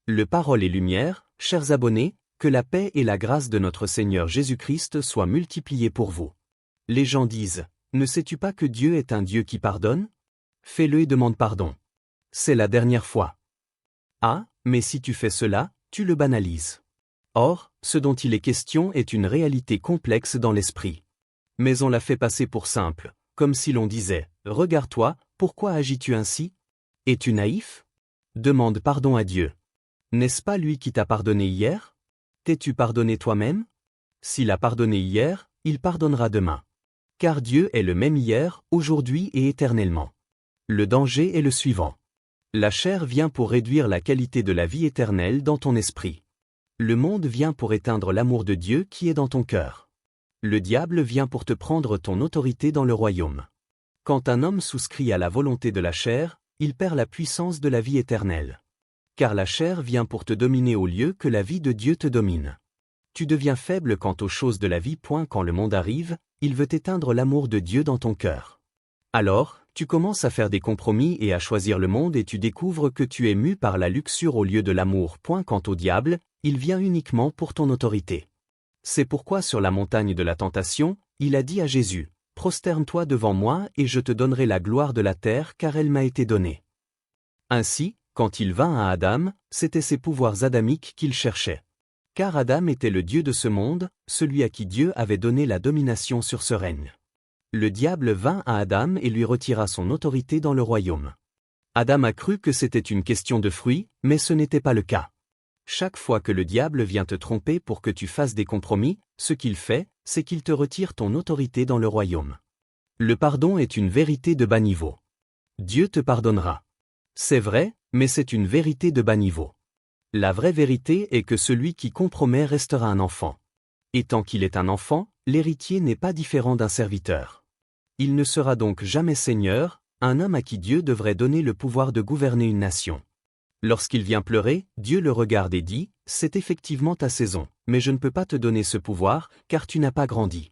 Le Parole et Lumière, chers abonnés, que la paix et la grâce de notre Seigneur Jésus-Christ soient multipliées pour vous. Les gens disent, ne sais-tu pas que Dieu est un Dieu qui pardonne? Fais-le et demande pardon. C'est la dernière fois. Ah, mais si tu fais cela, tu le banalises. Or, ce dont il est question est une réalité complexe dans l'esprit. Mais on l'a fait passer pour simple, comme si l'on disait, regarde-toi, pourquoi agis-tu ainsi? Es-tu naïf? Demande pardon à Dieu. N'est-ce pas lui qui t'a pardonné hier? T'es-tu pardonné toi-même? S'il a pardonné hier, il pardonnera demain. Car Dieu est le même hier, aujourd'hui et éternellement. Le danger est le suivant. La chair vient pour réduire la qualité de la vie éternelle dans ton esprit. Le monde vient pour éteindre l'amour de Dieu qui est dans ton cœur. Le diable vient pour te prendre ton autorité dans le royaume. Quand un homme souscrit à la volonté de la chair, il perd la puissance de la vie éternelle. Car la chair vient pour te dominer au lieu que la vie de Dieu te domine. Tu deviens faible quant aux choses de la vie. Quand le monde arrive, il veut éteindre l'amour de Dieu dans ton cœur. Alors, tu commences à faire des compromis et à choisir le monde et tu découvres que tu es mu par la luxure au lieu de l'amour. Quant au diable, il vient uniquement pour ton autorité. C'est pourquoi sur la montagne de la tentation, il a dit à Jésus, « Prosterne-toi devant moi et je te donnerai la gloire de la terre car elle m'a été donnée. » Ainsi, quand il vint à Adam, c'était ses pouvoirs adamiques qu'il cherchait. Car Adam était le Dieu de ce monde, celui à qui Dieu avait donné la domination sur ce règne. Le diable vint à Adam et lui retira son autorité dans le royaume. Adam a cru que c'était une question de fruits, mais ce n'était pas le cas. Chaque fois que le diable vient te tromper pour que tu fasses des compromis, ce qu'il fait, c'est qu'il te retire ton autorité dans le royaume. Le pardon est une vérité de bas niveau. Dieu te pardonnera. C'est vrai, mais c'est une vérité de bas niveau. La vraie vérité est que celui qui compromet restera un enfant. Et tant qu'il est un enfant, l'héritier n'est pas différent d'un serviteur. Il ne sera donc jamais seigneur, un homme à qui Dieu devrait donner le pouvoir de gouverner une nation. Lorsqu'il vient pleurer, Dieu le regarde et dit, « C'est effectivement ta saison, mais je ne peux pas te donner ce pouvoir, car tu n'as pas grandi.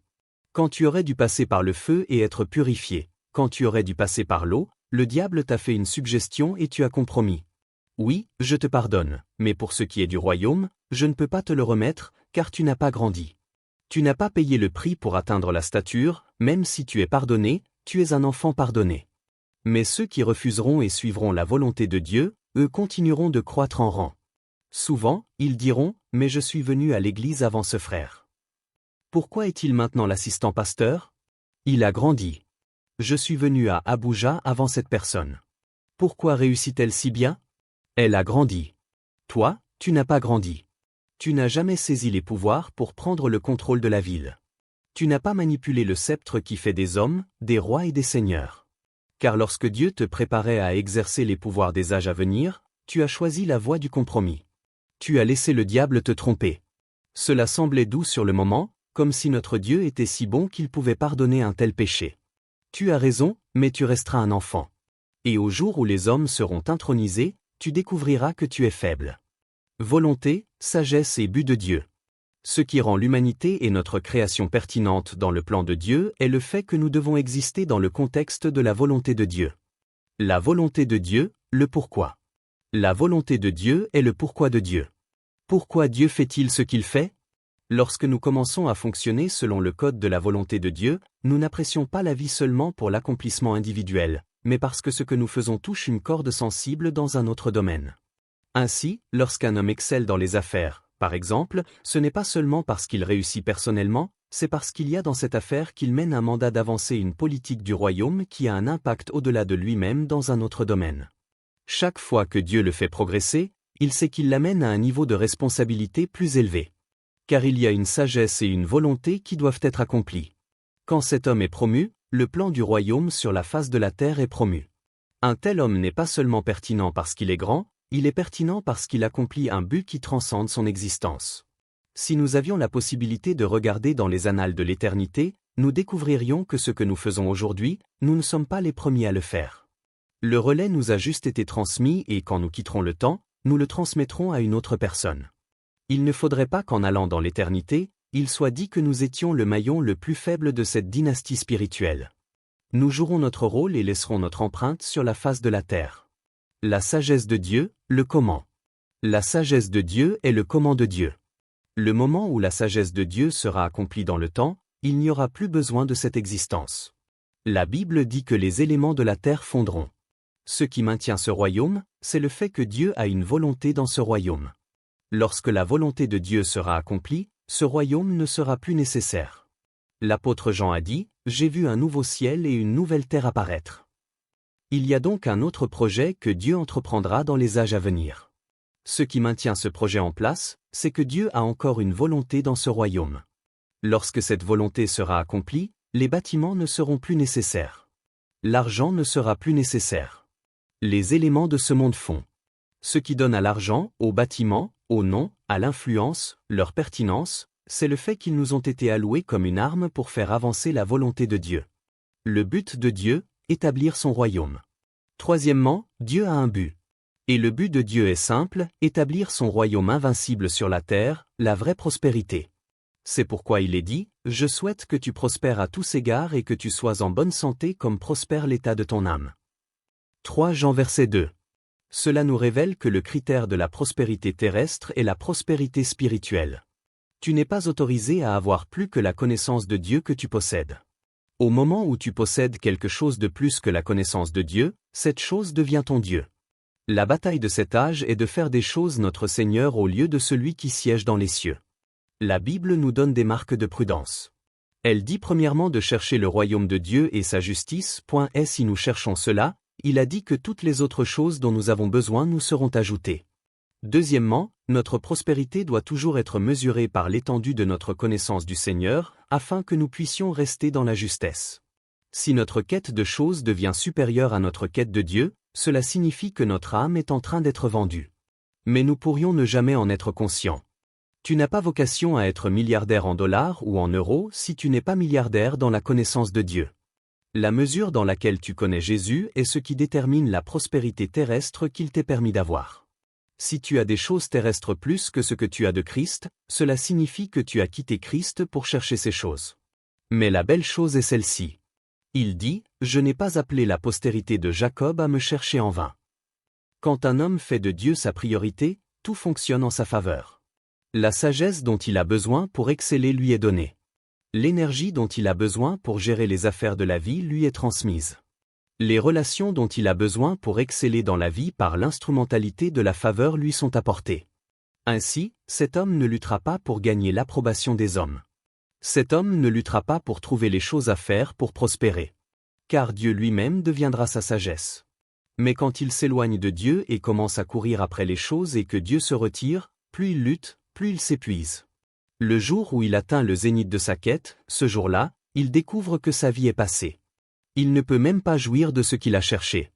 Quand tu aurais dû passer par le feu et être purifié, quand tu aurais dû passer par l'eau, le diable t'a fait une suggestion et tu as compromis. Oui, je te pardonne, mais pour ce qui est du royaume, je ne peux pas te le remettre, car tu n'as pas grandi. Tu n'as pas payé le prix pour atteindre la stature, même si tu es pardonné, tu es un enfant pardonné. Mais ceux qui refuseront et suivront la volonté de Dieu, eux continueront de croître en rang. Souvent, ils diront, « Mais je suis venu à l'église avant ce frère. Pourquoi est-il maintenant l'assistant pasteur? Il a grandi. Je suis venu à Abuja avant cette personne. Pourquoi réussit-elle si bien? Elle a grandi. Toi, tu n'as pas grandi. Tu n'as jamais saisi les pouvoirs pour prendre le contrôle de la ville. Tu n'as pas manipulé le sceptre qui fait des hommes, des rois et des seigneurs. Car lorsque Dieu te préparait à exercer les pouvoirs des âges à venir, tu as choisi la voie du compromis. Tu as laissé le diable te tromper. Cela semblait doux sur le moment, comme si notre Dieu était si bon qu'il pouvait pardonner un tel péché. Tu as raison, mais tu resteras un enfant. Et au jour où les hommes seront intronisés, tu découvriras que tu es faible. Volonté, sagesse et but de Dieu. Ce qui rend l'humanité et notre création pertinente dans le plan de Dieu est le fait que nous devons exister dans le contexte de la volonté de Dieu. La volonté de Dieu, le pourquoi. La volonté de Dieu est le pourquoi de Dieu. Pourquoi Dieu fait-il ce qu'il fait? Lorsque nous commençons à fonctionner selon le code de la volonté de Dieu, nous n'apprécions pas la vie seulement pour l'accomplissement individuel, mais parce que ce que nous faisons touche une corde sensible dans un autre domaine. Ainsi, lorsqu'un homme excelle dans les affaires, par exemple, ce n'est pas seulement parce qu'il réussit personnellement, c'est parce qu'il y a dans cette affaire qu'il mène un mandat d'avancer une politique du royaume qui a un impact au-delà de lui-même dans un autre domaine. Chaque fois que Dieu le fait progresser, il sait qu'il l'amène à un niveau de responsabilité plus élevé. Car il y a une sagesse et une volonté qui doivent être accomplies. Quand cet homme est promu, le plan du royaume sur la face de la terre est promu. Un tel homme n'est pas seulement pertinent parce qu'il est grand, il est pertinent parce qu'il accomplit un but qui transcende son existence. Si nous avions la possibilité de regarder dans les annales de l'éternité, nous découvririons que ce que nous faisons aujourd'hui, nous ne sommes pas les premiers à le faire. Le relais nous a juste été transmis et quand nous quitterons le temps, nous le transmettrons à une autre personne. Il ne faudrait pas qu'en allant dans l'éternité, il soit dit que nous étions le maillon le plus faible de cette dynastie spirituelle. Nous jouerons notre rôle et laisserons notre empreinte sur la face de la terre. La sagesse de Dieu, le comment. La sagesse de Dieu est le comment de Dieu. Le moment où la sagesse de Dieu sera accomplie dans le temps, il n'y aura plus besoin de cette existence. La Bible dit que les éléments de la terre fondront. Ce qui maintient ce royaume, c'est le fait que Dieu a une volonté dans ce royaume. Lorsque la volonté de Dieu sera accomplie, ce royaume ne sera plus nécessaire. L'apôtre Jean a dit, « J'ai vu un nouveau ciel et une nouvelle terre apparaître ». Il y a donc un autre projet que Dieu entreprendra dans les âges à venir. Ce qui maintient ce projet en place, c'est que Dieu a encore une volonté dans ce royaume. Lorsque cette volonté sera accomplie, les bâtiments ne seront plus nécessaires. L'argent ne sera plus nécessaire. Les éléments de ce monde font. Ce qui donne à l'argent, aux bâtiments, au nom, à l'influence, leur pertinence, c'est le fait qu'ils nous ont été alloués comme une arme pour faire avancer la volonté de Dieu. Le but de Dieu, établir son royaume. Troisièmement, Dieu a un but. Et le but de Dieu est simple, établir son royaume invincible sur la terre, la vraie prospérité. C'est pourquoi il est dit, « Je souhaite que tu prospères à tous égards et que tu sois en bonne santé comme prospère l'état de ton âme. » 3 Jean verset 2. Cela nous révèle que le critère de la prospérité terrestre est la prospérité spirituelle. Tu n'es pas autorisé à avoir plus que la connaissance de Dieu que tu possèdes. Au moment où tu possèdes quelque chose de plus que la connaissance de Dieu, cette chose devient ton Dieu. La bataille de cet âge est de faire des choses notre Seigneur au lieu de celui qui siège dans les cieux. La Bible nous donne des marques de prudence. Elle dit premièrement de chercher le royaume de Dieu et sa justice. Et si nous cherchons cela, il a dit que toutes les autres choses dont nous avons besoin nous seront ajoutées. Deuxièmement, notre prospérité doit toujours être mesurée par l'étendue de notre connaissance du Seigneur, afin que nous puissions rester dans la justesse. Si notre quête de choses devient supérieure à notre quête de Dieu, cela signifie que notre âme est en train d'être vendue. Mais nous pourrions ne jamais en être conscients. Tu n'as pas vocation à être milliardaire en dollars ou en euros si tu n'es pas milliardaire dans la connaissance de Dieu. La mesure dans laquelle tu connais Jésus est ce qui détermine la prospérité terrestre qu'il t'est permis d'avoir. Si tu as des choses terrestres plus que ce que tu as de Christ, cela signifie que tu as quitté Christ pour chercher ces choses. Mais la belle chose est celle-ci. Il dit, « Je n'ai pas appelé la postérité de Jacob à me chercher en vain. » Quand un homme fait de Dieu sa priorité, tout fonctionne en sa faveur. La sagesse dont il a besoin pour exceller lui est donnée. L'énergie dont il a besoin pour gérer les affaires de la vie lui est transmise. Les relations dont il a besoin pour exceller dans la vie par l'instrumentalité de la faveur lui sont apportées. Ainsi, cet homme ne luttera pas pour gagner l'approbation des hommes. Cet homme ne luttera pas pour trouver les choses à faire pour prospérer. Car Dieu lui-même deviendra sa sagesse. Mais quand il s'éloigne de Dieu et commence à courir après les choses et que Dieu se retire, plus il lutte, plus il s'épuise. Le jour où il atteint le zénith de sa quête, ce jour-là, il découvre que sa vie est passée. Il ne peut même pas jouir de ce qu'il a cherché.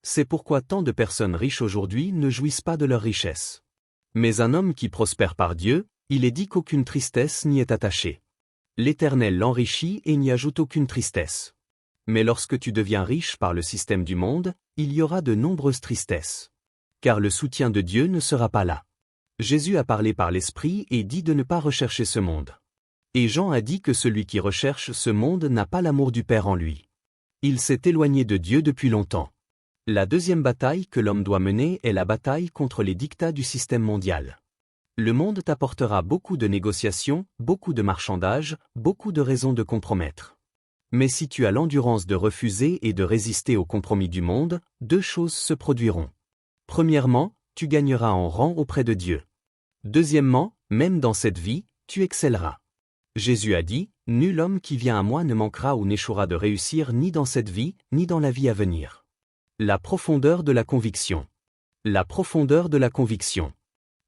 C'est pourquoi tant de personnes riches aujourd'hui ne jouissent pas de leur richesse. Mais un homme qui prospère par Dieu, il est dit qu'aucune tristesse n'y est attachée. L'Éternel l'enrichit et n'y ajoute aucune tristesse. Mais lorsque tu deviens riche par le système du monde, il y aura de nombreuses tristesses. Car le soutien de Dieu ne sera pas là. Jésus a parlé par l'Esprit et dit de ne pas rechercher ce monde. Et Jean a dit que celui qui recherche ce monde n'a pas l'amour du Père en lui. Il s'est éloigné de Dieu depuis longtemps. La deuxième bataille que l'homme doit mener est la bataille contre les dictats du système mondial. Le monde t'apportera beaucoup de négociations, beaucoup de marchandages, beaucoup de raisons de compromettre. Mais si tu as l'endurance de refuser et de résister aux compromis du monde, deux choses se produiront. Premièrement, tu gagneras en rang auprès de Dieu. Deuxièmement, même dans cette vie, tu excelleras. Jésus a dit, « Nul homme qui vient à moi ne manquera ou n'échouera de réussir ni dans cette vie, ni dans la vie à venir. » La profondeur de la conviction. La profondeur de la conviction.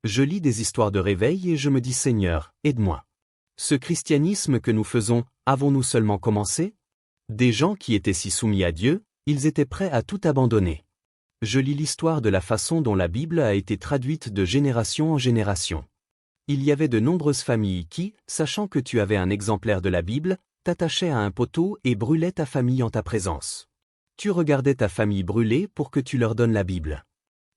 Je lis des histoires de réveil et je me dis, Seigneur, aide-moi. Ce christianisme que nous faisons, avons-nous seulement commencé? Des gens qui étaient si soumis à Dieu, ils étaient prêts à tout abandonner. Je lis l'histoire de la façon dont la Bible a été traduite de génération en génération. Il y avait de nombreuses familles qui, sachant que tu avais un exemplaire de la Bible, t'attachaient à un poteau et brûlaient ta famille en ta présence. Tu regardais ta famille brûler pour que tu leur donnes la Bible.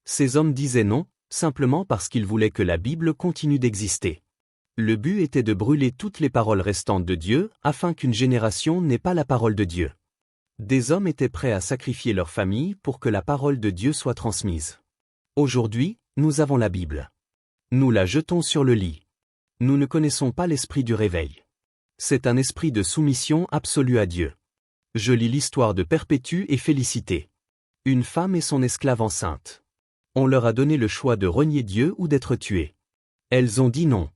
Ces hommes disaient non, simplement parce qu'ils voulaient que la Bible continue d'exister. Le but était de brûler toutes les paroles restantes de Dieu, afin qu'une génération n'ait pas la parole de Dieu. Des hommes étaient prêts à sacrifier leur famille pour que la parole de Dieu soit transmise. Aujourd'hui, nous avons la Bible. Nous la jetons sur le lit. Nous ne connaissons pas l'esprit du réveil. C'est un esprit de soumission absolue à Dieu. Je lis l'histoire de Perpétue et Félicité. Une femme et son esclave enceinte. On leur a donné le choix de renier Dieu ou d'être tuées. Elles ont dit non.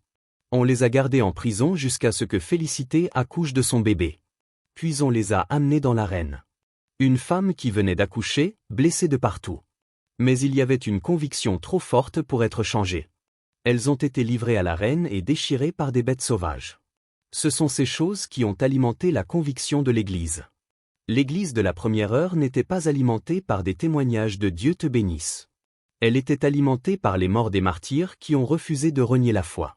On les a gardées en prison jusqu'à ce que Félicité accouche de son bébé. Puis on les a amenées dans l'arène. Une femme qui venait d'accoucher, blessée de partout. Mais il y avait une conviction trop forte pour être changée. Elles ont été livrées à l'arène et déchirées par des bêtes sauvages. Ce sont ces choses qui ont alimenté la conviction de l'Église. L'Église de la première heure n'était pas alimentée par des témoignages de Dieu te bénisse. Elle était alimentée par les morts des martyrs qui ont refusé de renier la foi.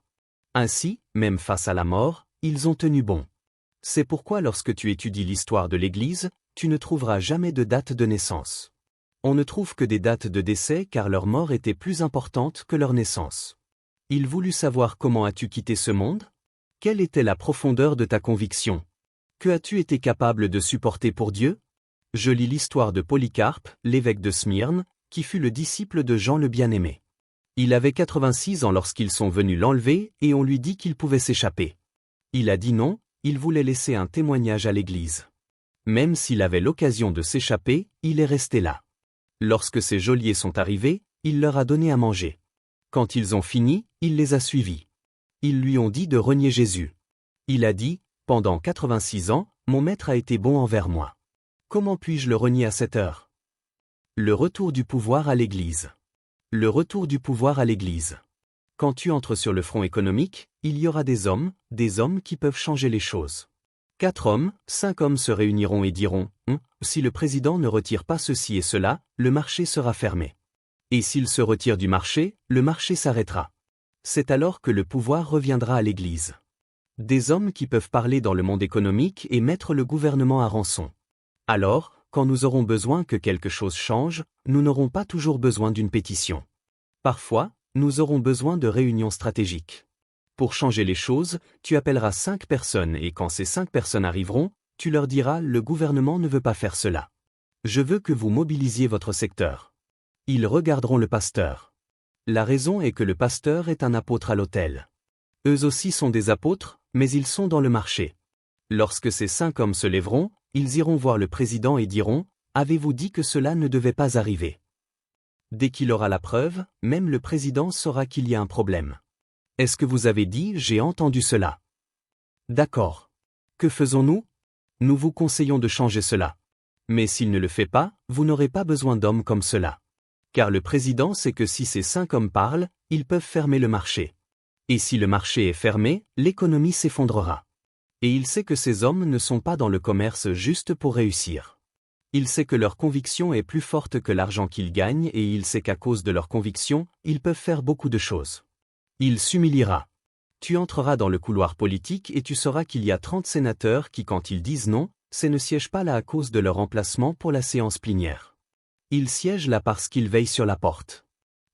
Ainsi, même face à la mort, ils ont tenu bon. C'est pourquoi lorsque tu étudies l'histoire de l'Église, tu ne trouveras jamais de date de naissance. On ne trouve que des dates de décès car leur mort était plus importante que leur naissance. Il voulut savoir comment as-tu quitté ce monde? Quelle était la profondeur de ta conviction? Que as-tu été capable de supporter pour Dieu? Je lis l'histoire de Polycarpe, l'évêque de Smyrne, qui fut le disciple de Jean le Bien-Aimé. Il avait 86 ans lorsqu'ils sont venus l'enlever et on lui dit qu'il pouvait s'échapper. Il a dit non, il voulait laisser un témoignage à l'Église. Même s'il avait l'occasion de s'échapper, il est resté là. Lorsque ses geôliers sont arrivés, il leur a donné à manger. Quand ils ont fini, il les a suivis. Ils lui ont dit de renier Jésus. Il a dit, pendant 86 ans, mon maître a été bon envers moi. Comment puis-je le renier à cette heure? Le retour du pouvoir à l'Église. Le retour du pouvoir à l'Église. Quand tu entres sur le front économique, il y aura des hommes qui peuvent changer les choses. 4 hommes, 5 hommes se réuniront et diront, si le président ne retire pas ceci et cela, le marché sera fermé. Et s'il se retire du marché, le marché s'arrêtera. C'est alors que le pouvoir reviendra à l'Église. Des hommes qui peuvent parler dans le monde économique et mettre le gouvernement à rançon. Alors, quand nous aurons besoin que quelque chose change, nous n'aurons pas toujours besoin d'une pétition. Parfois, nous aurons besoin de réunions stratégiques. Pour changer les choses, tu appelleras 5 personnes et quand ces 5 personnes arriveront, tu leur diras « Le gouvernement ne veut pas faire cela. Je veux que vous mobilisiez votre secteur. » Ils regarderont le pasteur. La raison est que le pasteur est un apôtre à l'autel. Eux aussi sont des apôtres, mais ils sont dans le marché. Lorsque ces 5 hommes se lèveront, ils iront voir le président et diront « Avez-vous dit que cela ne devait pas arriver ?» Dès qu'il aura la preuve, même le président saura qu'il y a un problème. Est-ce que vous avez dit « J'ai entendu cela » ? D'accord. Que faisons-nous? Nous vous conseillons de changer cela. Mais s'il ne le fait pas, vous n'aurez pas besoin d'hommes comme cela. Car le président sait que si ces 5 hommes parlent, ils peuvent fermer le marché. Et si le marché est fermé, l'économie s'effondrera. Et il sait que ces hommes ne sont pas dans le commerce juste pour réussir. Il sait que leur conviction est plus forte que l'argent qu'ils gagnent et il sait qu'à cause de leur conviction, ils peuvent faire beaucoup de choses. Il s'humiliera. Tu entreras dans le couloir politique et tu sauras qu'il y a 30 sénateurs qui quand ils disent non, c'est ne siègent pas là à cause de leur emplacement pour la séance plénière. Ils siègent là parce qu'ils veillent sur la porte.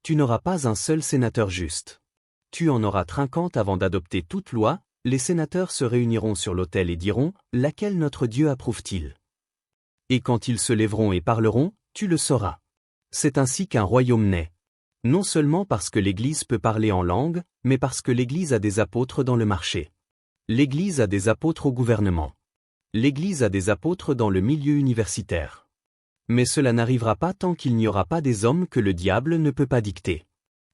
Tu n'auras pas un seul sénateur juste. Tu en auras 50 avant d'adopter toute loi. Les sénateurs se réuniront sur l'autel et diront « Laquelle notre Dieu approuve-t-il » Et quand ils se lèveront et parleront, tu le sauras. C'est ainsi qu'un royaume naît. Non seulement parce que l'Église peut parler en langue, mais parce que l'Église a des apôtres dans le marché. L'Église a des apôtres au gouvernement. L'Église a des apôtres dans le milieu universitaire. Mais cela n'arrivera pas tant qu'il n'y aura pas des hommes que le diable ne peut pas dicter.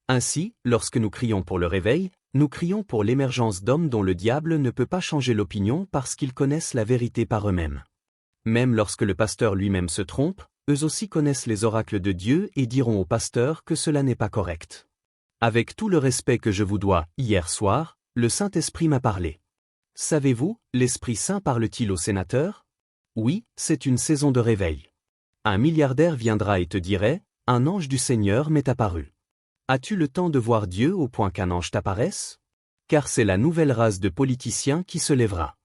Ainsi, lorsque nous crions pour le réveil, nous crions pour l'émergence d'hommes dont le diable ne peut pas changer l'opinion parce qu'ils connaissent la vérité par eux-mêmes. Même lorsque le pasteur lui-même se trompe, eux aussi connaissent les oracles de Dieu et diront au pasteur que cela n'est pas correct. Avec tout le respect que je vous dois, hier soir, le Saint-Esprit m'a parlé. Savez-vous, l'Esprit Saint parle-t-il aux sénateurs? Oui, c'est une saison de réveil. Un milliardaire viendra et te dirait, un ange du Seigneur m'est apparu. As-tu le temps de voir Dieu au point qu'un ange t'apparaisse? Car c'est la nouvelle race de politiciens qui se lèvera.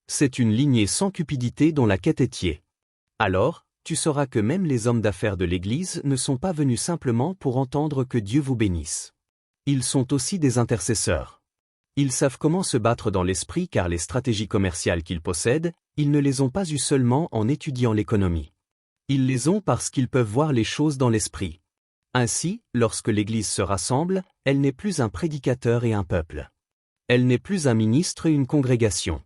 C'est une lignée sans cupidité dont la quête est tiée. Alors, tu sauras que même les hommes d'affaires de l'Église ne sont pas venus simplement pour entendre que Dieu vous bénisse. Ils sont aussi des intercesseurs. Ils savent comment se battre dans l'esprit car les stratégies commerciales qu'ils possèdent, ils ne les ont pas eues seulement en étudiant l'économie. Ils les ont parce qu'ils peuvent voir les choses dans l'esprit. Ainsi, lorsque l'Église se rassemble, elle n'est plus un prédicateur et un peuple. Elle n'est plus un ministre et une congrégation.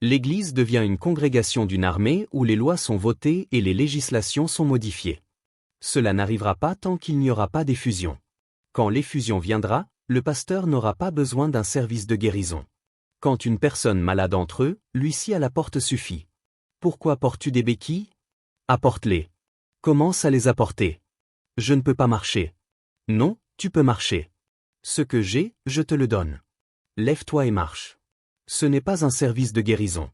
L'Église devient une congrégation d'une armée où les lois sont votées et les législations sont modifiées. Cela n'arrivera pas tant qu'il n'y aura pas d'effusion. Quand l'effusion viendra, le pasteur n'aura pas besoin d'un service de guérison. Quand une personne malade entre eux, l'huissier à la porte suffit. Pourquoi portes-tu des béquilles? Apporte-les. Commence à les apporter. Je ne peux pas marcher. Non, tu peux marcher. Ce que j'ai, je te le donne. Lève-toi et marche. Ce n'est pas un service de guérison.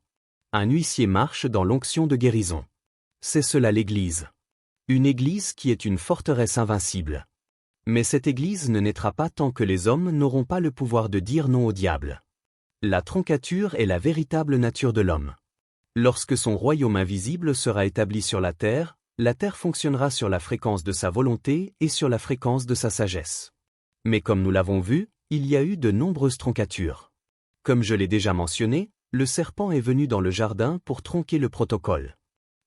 Un huissier marche dans l'onction de guérison. C'est cela l'Église. Une Église qui est une forteresse invincible. Mais cette Église ne naîtra pas tant que les hommes n'auront pas le pouvoir de dire non au diable. La troncature est la véritable nature de l'homme. Lorsque son royaume invisible sera établi sur la terre fonctionnera sur la fréquence de sa volonté et sur la fréquence de sa sagesse. Mais comme nous l'avons vu, il y a eu de nombreuses troncatures. Comme je l'ai déjà mentionné, le serpent est venu dans le jardin pour tronquer le protocole.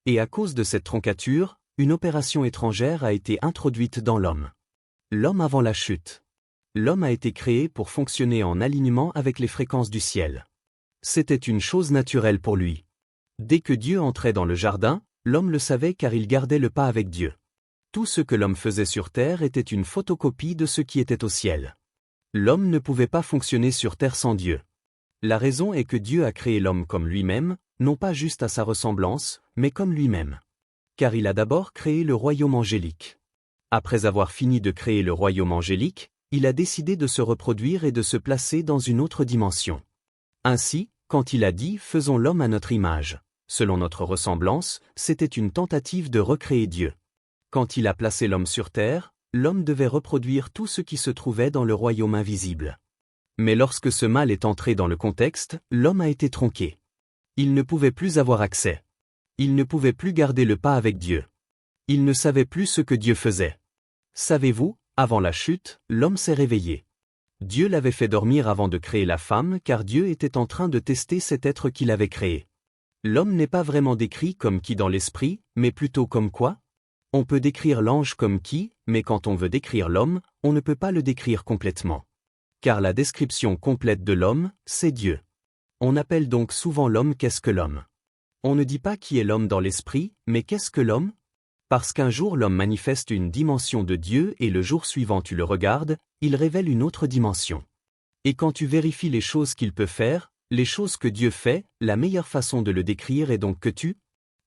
Et à cause de cette troncature, une opération étrangère a été introduite dans l'homme. L'homme avant la chute. L'homme a été créé pour fonctionner en alignement avec les fréquences du ciel. C'était une chose naturelle pour lui. Dès que Dieu entrait dans le jardin, l'homme le savait car il gardait le pas avec Dieu. Tout ce que l'homme faisait sur terre était une photocopie de ce qui était au ciel. L'homme ne pouvait pas fonctionner sur terre sans Dieu. La raison est que Dieu a créé l'homme comme lui-même, non pas juste à sa ressemblance, mais comme lui-même. Car il a d'abord créé le royaume angélique. Après avoir fini de créer le royaume angélique, il a décidé de se reproduire et de se placer dans une autre dimension. Ainsi, quand il a dit « Faisons l'homme à notre image », selon notre ressemblance, c'était une tentative de recréer Dieu. Quand il a placé l'homme sur terre, l'homme devait reproduire tout ce qui se trouvait dans le royaume invisible. Mais lorsque ce mal est entré dans le contexte, l'homme a été tronqué. Il ne pouvait plus avoir accès. Il ne pouvait plus garder le pas avec Dieu. Il ne savait plus ce que Dieu faisait. Savez-vous, avant la chute, l'homme s'est réveillé. Dieu l'avait fait dormir avant de créer la femme car Dieu était en train de tester cet être qu'il avait créé. L'homme n'est pas vraiment décrit comme qui dans l'esprit, mais plutôt comme quoi? On peut décrire l'ange comme qui, mais quand on veut décrire l'homme, on ne peut pas le décrire complètement. Car la description complète de l'homme, c'est Dieu. On appelle donc souvent l'homme qu'est-ce que l'homme? On ne dit pas qui est l'homme dans l'esprit, mais qu'est-ce que l'homme? Parce qu'un jour l'homme manifeste une dimension de Dieu et le jour suivant tu le regardes, il révèle une autre dimension. Et quand tu vérifies les choses qu'il peut faire, les choses que Dieu fait, la meilleure façon de le décrire est donc que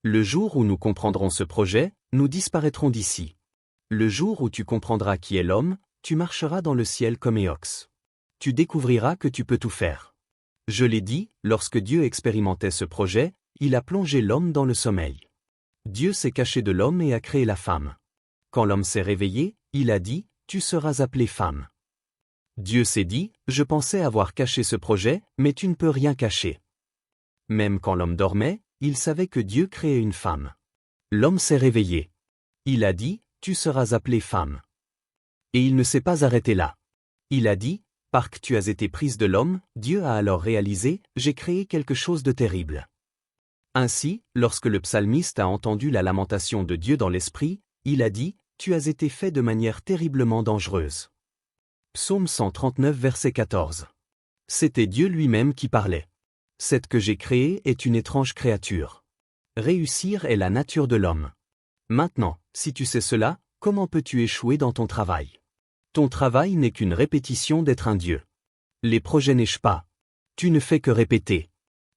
le jour où nous comprendrons ce projet, nous disparaîtrons d'ici. Le jour où tu comprendras qui est l'homme, tu marcheras dans le ciel comme Éox. Tu découvriras que tu peux tout faire. Je l'ai dit, lorsque Dieu expérimentait ce projet, il a plongé l'homme dans le sommeil. Dieu s'est caché de l'homme et a créé la femme. Quand l'homme s'est réveillé, il a dit, « Tu seras appelée femme ». Dieu s'est dit, « Je pensais avoir caché ce projet, mais tu ne peux rien cacher. » Même quand l'homme dormait, il savait que Dieu créait une femme. L'homme s'est réveillé. Il a dit, « Tu seras appelée femme ». Et il ne s'est pas arrêté là. Il a dit, « Parce que tu as été prise de l'homme, Dieu a alors réalisé, j'ai créé quelque chose de terrible. » Ainsi, lorsque le psalmiste a entendu la lamentation de Dieu dans l'esprit, il a dit, « Tu as été fait de manière terriblement dangereuse. » Psaume 139 verset 14. C'était Dieu lui-même qui parlait. Cette que j'ai créée est une étrange créature. Réussir est la nature de l'homme. Maintenant, si tu sais cela, comment peux-tu échouer dans ton travail? Ton travail n'est qu'une répétition d'être un Dieu. Les projets n'échouent pas. Tu ne fais que répéter.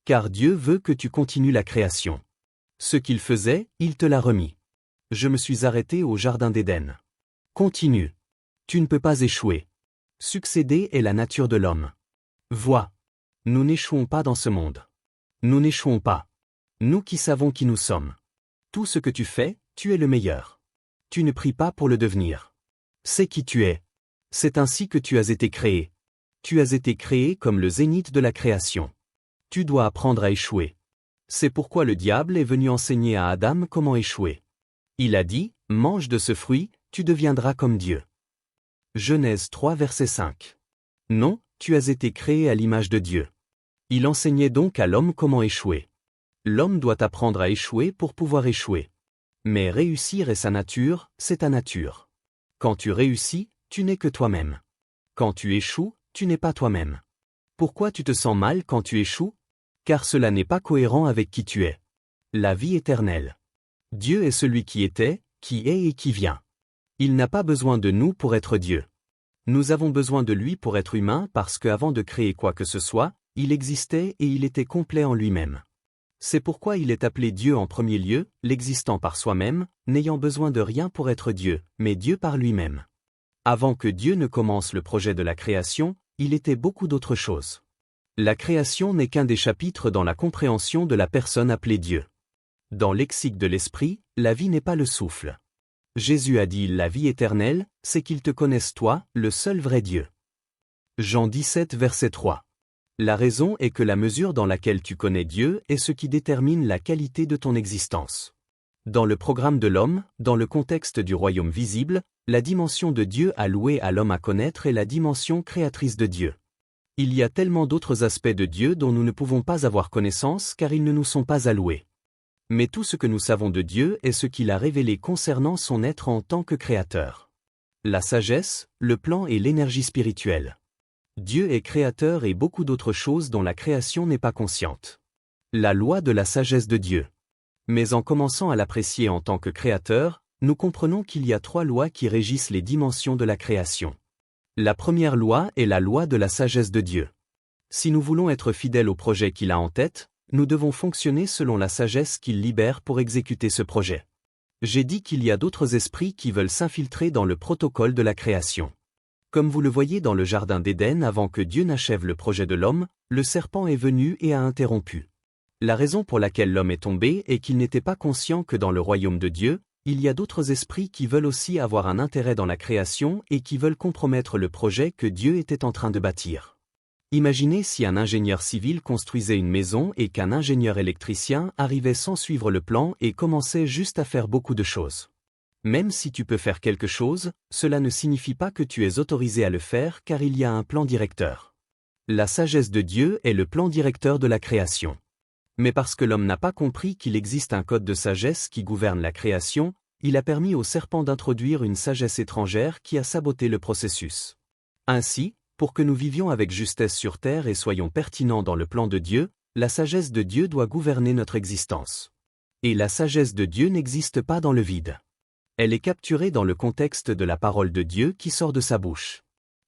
Car Dieu veut que tu continues la création. Ce qu'il faisait, il te l'a remis. Je me suis arrêté au jardin d'Éden. Continue. Tu ne peux pas échouer. Succéder est la nature de l'homme. Vois. Nous n'échouons pas dans ce monde. Nous n'échouons pas. Nous qui savons qui nous sommes. Tout ce que tu fais, tu es le meilleur. Tu ne pries pas pour le devenir. C'est qui tu es. C'est ainsi que tu as été créé. Tu as été créé comme le zénith de la création. Tu dois apprendre à échouer. C'est pourquoi le diable est venu enseigner à Adam comment échouer. Il a dit, « Mange de ce fruit, tu deviendras comme Dieu. » Genèse 3 verset 5. Non, tu as été créé à l'image de Dieu. Il enseignait donc à l'homme comment échouer. L'homme doit apprendre à échouer pour pouvoir échouer. Mais réussir est sa nature, c'est ta nature. Quand tu réussis, tu n'es que toi-même. Quand tu échoues, tu n'es pas toi-même. Pourquoi tu te sens mal quand tu échoues? Car cela n'est pas cohérent avec qui tu es. La vie éternelle. Dieu est celui qui était, qui est et qui vient. Il n'a pas besoin de nous pour être Dieu. Nous avons besoin de lui pour être humain parce qu'avant de créer quoi que ce soit, il existait et il était complet en lui-même. C'est pourquoi il est appelé Dieu en premier lieu, l'existant par soi-même, n'ayant besoin de rien pour être Dieu, mais Dieu par lui-même. Avant que Dieu ne commence le projet de la création, il était beaucoup d'autres choses. La création n'est qu'un des chapitres dans la compréhension de la personne appelée Dieu. Dans lexique de l'esprit, la vie n'est pas le souffle. Jésus a dit la vie éternelle, c'est qu'ils te connaissent toi, le seul vrai Dieu. Jean 17 verset 3. La raison est que la mesure dans laquelle tu connais Dieu est ce qui détermine la qualité de ton existence. Dans le programme de l'homme, dans le contexte du royaume visible, la dimension de Dieu allouée à l'homme à connaître est la dimension créatrice de Dieu. Il y a tellement d'autres aspects de Dieu dont nous ne pouvons pas avoir connaissance car ils ne nous sont pas alloués. Mais tout ce que nous savons de Dieu est ce qu'il a révélé concernant son être en tant que créateur. La sagesse, le plan et l'énergie spirituelle. Dieu est créateur et beaucoup d'autres choses dont la création n'est pas consciente. La loi de la sagesse de Dieu. Mais en commençant à l'apprécier en tant que créateur, nous comprenons qu'il y a 3 lois qui régissent les dimensions de la création. La première loi est la loi de la sagesse de Dieu. Si nous voulons être fidèles au projet qu'il a en tête, nous devons fonctionner selon la sagesse qu'il libère pour exécuter ce projet. J'ai dit qu'il y a d'autres esprits qui veulent s'infiltrer dans le protocole de la création. Comme vous le voyez dans le jardin d'Éden avant que Dieu n'achève le projet de l'homme, le serpent est venu et a interrompu. La raison pour laquelle l'homme est tombé est qu'il n'était pas conscient que dans le royaume de Dieu, il y a d'autres esprits qui veulent aussi avoir un intérêt dans la création et qui veulent compromettre le projet que Dieu était en train de bâtir. Imaginez si un ingénieur civil construisait une maison et qu'un ingénieur électricien arrivait sans suivre le plan et commençait juste à faire beaucoup de choses. Même si tu peux faire quelque chose, cela ne signifie pas que tu es autorisé à le faire car il y a un plan directeur. La sagesse de Dieu est le plan directeur de la création. Mais parce que l'homme n'a pas compris qu'il existe un code de sagesse qui gouverne la création, il a permis au serpent d'introduire une sagesse étrangère qui a saboté le processus. Ainsi, pour que nous vivions avec justesse sur terre et soyons pertinents dans le plan de Dieu, la sagesse de Dieu doit gouverner notre existence. Et la sagesse de Dieu n'existe pas dans le vide. Elle est capturée dans le contexte de la parole de Dieu qui sort de sa bouche.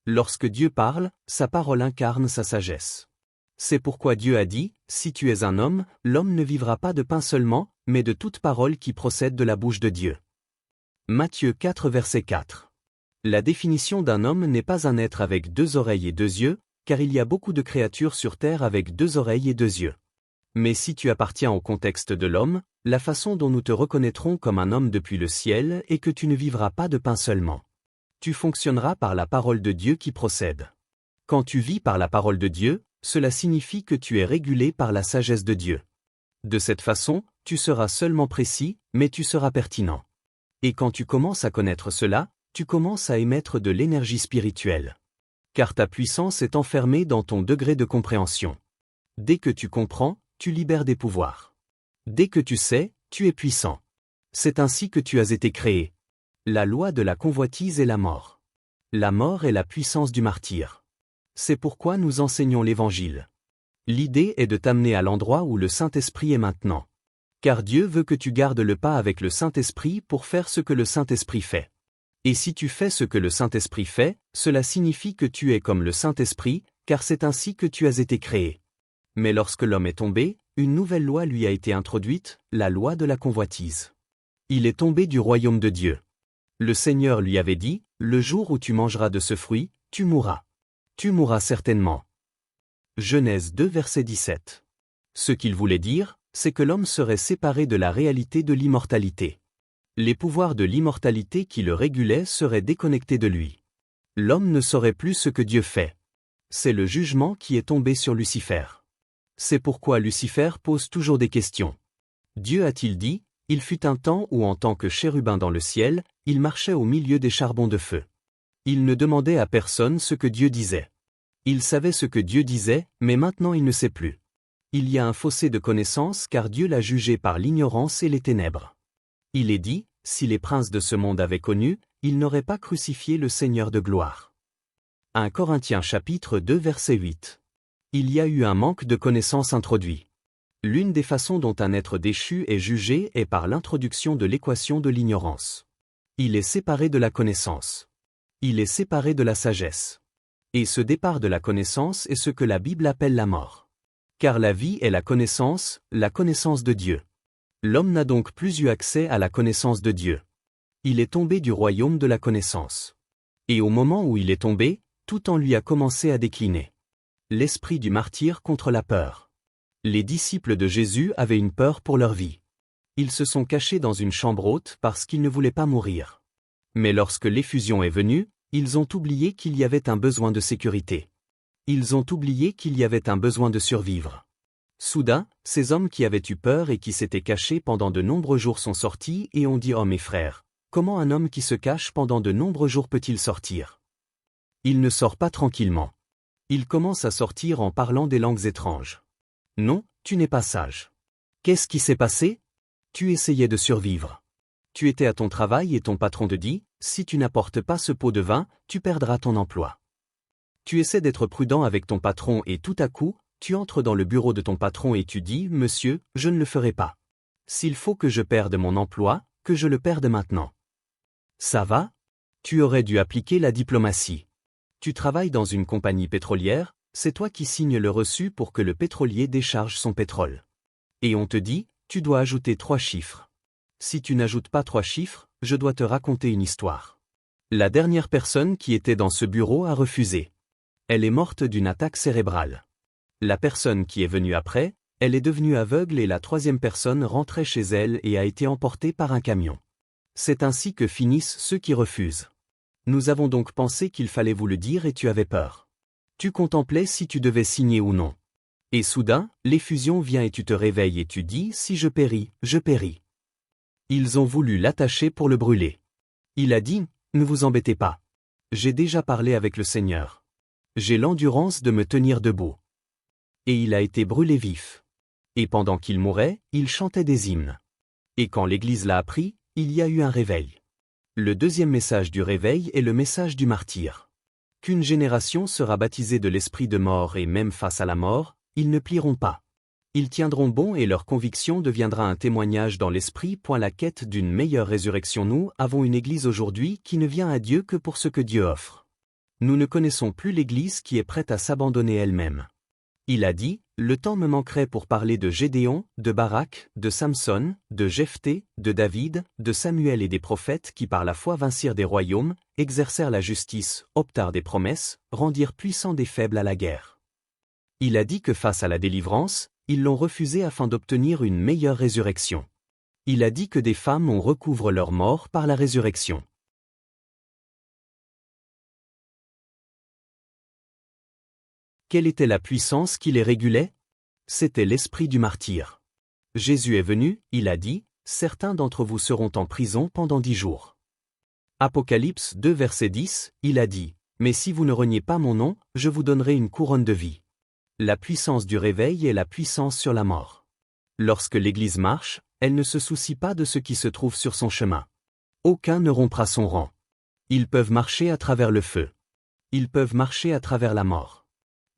Lorsque Dieu parle, sa parole incarne sa sagesse. C'est pourquoi Dieu a dit, « Si tu es un homme, l'homme ne vivra pas de pain seulement, mais de toute parole qui procède de la bouche de Dieu. » Matthieu 4 verset 4. La définition d'un homme n'est pas un être avec 2 oreilles et 2 yeux, car il y a beaucoup de créatures sur terre avec 2 oreilles et 2 yeux. Mais si tu appartiens au contexte de l'homme, la façon dont nous te reconnaîtrons comme un homme depuis le ciel est que tu ne vivras pas de pain seulement. Tu fonctionneras par la parole de Dieu qui procède. Quand tu vis par la parole de Dieu, cela signifie que tu es régulé par la sagesse de Dieu. De cette façon, tu seras seulement précis, mais tu seras pertinent. Et quand tu commences à connaître cela, tu commences à émettre de l'énergie spirituelle. Car ta puissance est enfermée dans ton degré de compréhension. Dès que tu comprends, tu libères des pouvoirs. Dès que tu sais, tu es puissant. C'est ainsi que tu as été créé. La loi de la convoitise est la mort. La mort est la puissance du martyr. C'est pourquoi nous enseignons l'Évangile. L'idée est de t'amener à l'endroit où le Saint-Esprit est maintenant. Car Dieu veut que tu gardes le pas avec le Saint-Esprit pour faire ce que le Saint-Esprit fait. Et si tu fais ce que le Saint-Esprit fait, cela signifie que tu es comme le Saint-Esprit, car c'est ainsi que tu as été créé. Mais lorsque l'homme est tombé, une nouvelle loi lui a été introduite, la loi de la convoitise. Il est tombé du royaume de Dieu. Le Seigneur lui avait dit, « Le jour où tu mangeras de ce fruit, tu mourras. Tu mourras certainement. » Genèse 2 verset 17. Ce qu'il voulait dire, c'est que l'homme serait séparé de la réalité de l'immortalité. Les pouvoirs de l'immortalité qui le régulaient seraient déconnectés de lui. L'homme ne saurait plus ce que Dieu fait. C'est le jugement qui est tombé sur Lucifer. C'est pourquoi Lucifer pose toujours des questions. Dieu a-t-il dit, « Il fut un temps où en tant que chérubin dans le ciel, il marchait au milieu des charbons de feu. » Il ne demandait à personne ce que Dieu disait. Il savait ce que Dieu disait, mais maintenant il ne sait plus. Il y a un fossé de connaissance car Dieu l'a jugé par l'ignorance et les ténèbres. Il est dit, « Si les princes de ce monde avaient connu, il n'aurait pas crucifié le Seigneur de gloire. 1 Corinthiens chapitre 2 verset 8. Il y a eu un manque de connaissance introduit. L'une des façons dont un être déchu est jugé est par l'introduction de l'équation de l'ignorance. Il est séparé de la connaissance. Il est séparé de la sagesse. Et ce départ de la connaissance est ce que la Bible appelle la mort. Car la vie est la connaissance de Dieu. L'homme n'a donc plus eu accès à la connaissance de Dieu. Il est tombé du royaume de la connaissance. Et au moment où il est tombé, tout en lui a commencé à décliner. L'esprit du martyr contre la peur. Les disciples de Jésus avaient une peur pour leur vie. Ils se sont cachés dans une chambre haute parce qu'ils ne voulaient pas mourir. Mais lorsque l'effusion est venue, ils ont oublié qu'il y avait un besoin de sécurité. Ils ont oublié qu'il y avait un besoin de survivre. Soudain, ces hommes qui avaient eu peur et qui s'étaient cachés pendant de nombreux jours sont sortis et ont dit « Oh mes frères, comment un homme qui se cache pendant de nombreux jours peut-il sortir ?» Il ne sort pas tranquillement. Il commence à sortir en parlant des langues étranges. Non, tu n'es pas sage. Qu'est-ce qui s'est passé? Tu essayais de survivre. Tu étais à ton travail et ton patron te dit, si tu n'apportes pas ce pot de vin, tu perdras ton emploi. Tu essaies d'être prudent avec ton patron et tout à coup, tu entres dans le bureau de ton patron et tu dis, monsieur, je ne le ferai pas. S'il faut que je perde mon emploi, que je le perde maintenant. Ça va? Tu aurais dû appliquer la diplomatie. Tu travailles dans une compagnie pétrolière, c'est toi qui signes le reçu pour que le pétrolier décharge son pétrole. Et on te dit, tu dois ajouter 3 chiffres. Si tu n'ajoutes pas 3 chiffres, je dois te raconter une histoire. La dernière personne qui était dans ce bureau a refusé. Elle est morte d'une attaque cérébrale. La personne qui est venue après, elle est devenue aveugle et la 3e personne rentrait chez elle et a été emportée par un camion. C'est ainsi que finissent ceux qui refusent. Nous avons donc pensé qu'il fallait vous le dire et tu avais peur. Tu contemplais si tu devais signer ou non. Et soudain, l'effusion vient et tu te réveilles et tu dis « Si je péris, je péris ». Ils ont voulu l'attacher pour le brûler. Il a dit « Ne vous embêtez pas. J'ai déjà parlé avec le Seigneur. J'ai l'endurance de me tenir debout. » Et il a été brûlé vif. Et pendant qu'il mourait, il chantait des hymnes. Et quand l'Église l'a appris, il y a eu un réveil. Le deuxième message du réveil est le message du martyr. Qu'une génération sera baptisée de l'esprit de mort et même face à la mort, ils ne plieront pas. Ils tiendront bon et leur conviction deviendra un témoignage dans l'esprit. La quête d'une meilleure résurrection. Nous avons une Église aujourd'hui qui ne vient à Dieu que pour ce que Dieu offre. Nous ne connaissons plus l'Église qui est prête à s'abandonner elle-même. Il a dit, le temps me manquerait pour parler de Gédéon, de Barak, de Samson, de Jephthé, de David, de Samuel et des prophètes qui par la foi vincirent des royaumes, exercèrent la justice, obtinrent des promesses, rendirent puissants des faibles à la guerre. Il a dit que face à la délivrance, ils l'ont refusé afin d'obtenir une meilleure résurrection. Il a dit que des femmes ont recouvre leur mort par la résurrection. Quelle était la puissance qui les régulait? C'était l'esprit du martyr. Jésus est venu, il a dit, certains d'entre vous seront en prison pendant 10 jours. Apocalypse 2 verset 10, il a dit, mais si vous ne reniez pas mon nom, je vous donnerai une couronne de vie. La puissance du réveil est la puissance sur la mort. Lorsque l'Église marche, elle ne se soucie pas de ce qui se trouve sur son chemin. Aucun ne rompra son rang. Ils peuvent marcher à travers le feu. Ils peuvent marcher à travers la mort.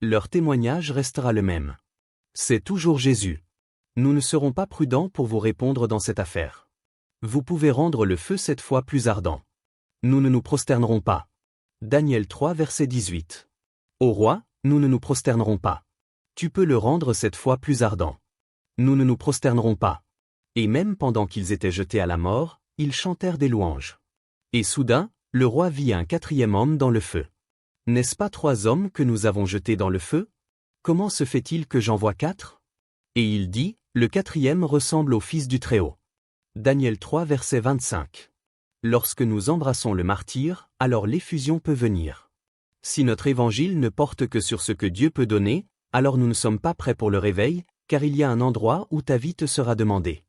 Leur témoignage restera le même. C'est toujours Jésus. Nous ne serons pas prudents pour vous répondre dans cette affaire. Vous pouvez rendre le feu 7 fois plus ardent. Nous ne nous prosternerons pas. Daniel 3 verset 18. Ô roi, nous ne nous prosternerons pas. Tu peux le rendre 7 fois plus ardent. Nous ne nous prosternerons pas. Et même pendant qu'ils étaient jetés à la mort, ils chantèrent des louanges. Et soudain, le roi vit un 4e homme dans le feu. N'est-ce pas 3 hommes que nous avons jetés dans le feu? Comment se fait-il que j'en vois 4? Et il dit, le 4e ressemble au Fils du Très-Haut. Daniel 3 verset 25. Lorsque nous embrassons le martyr, alors l'effusion peut venir. Si notre évangile ne porte que sur ce que Dieu peut donner, alors nous ne sommes pas prêts pour le réveil, car il y a un endroit où ta vie te sera demandée.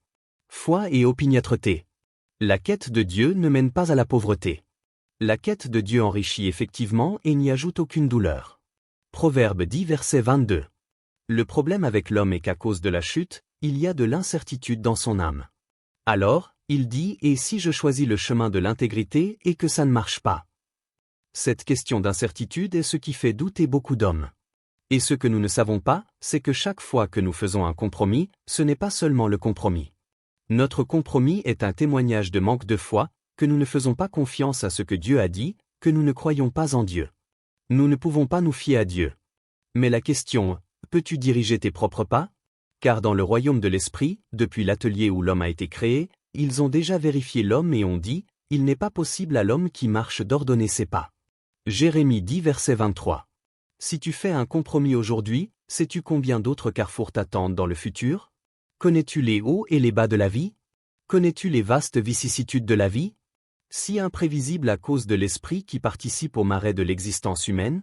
Foi et opiniâtreté. La quête de Dieu ne mène pas à la pauvreté. La quête de Dieu enrichit effectivement et n'y ajoute aucune douleur. Proverbe 10 verset 22. Le problème avec l'homme est qu'à cause de la chute, il y a de l'incertitude dans son âme. Alors, Il dit « Et si je choisis le chemin de l'intégrité et que ça ne marche pas ?» Cette question d'incertitude est ce qui fait douter beaucoup d'hommes. Et ce que nous ne savons pas, c'est que chaque fois que nous faisons un compromis, ce n'est pas seulement le compromis. Notre compromis est un témoignage de manque de foi, que nous ne faisons pas confiance à ce que Dieu a dit, que nous ne croyons pas en Dieu. Nous ne pouvons pas nous fier à Dieu. Mais la question, peux-tu diriger tes propres pas? Car dans le royaume de l'esprit, depuis l'atelier où l'homme a été créé, ils ont déjà vérifié l'homme et ont dit, il n'est pas possible à l'homme qui marche d'ordonner ses pas. Jérémie 10 verset 23. Si tu fais un compromis aujourd'hui, sais-tu combien d'autres carrefours t'attendent dans le futur? Connais-tu les hauts et les bas de la vie? Connais-tu les vastes vicissitudes de la vie? Si imprévisible à cause de l'esprit qui participe au marais de l'existence humaine?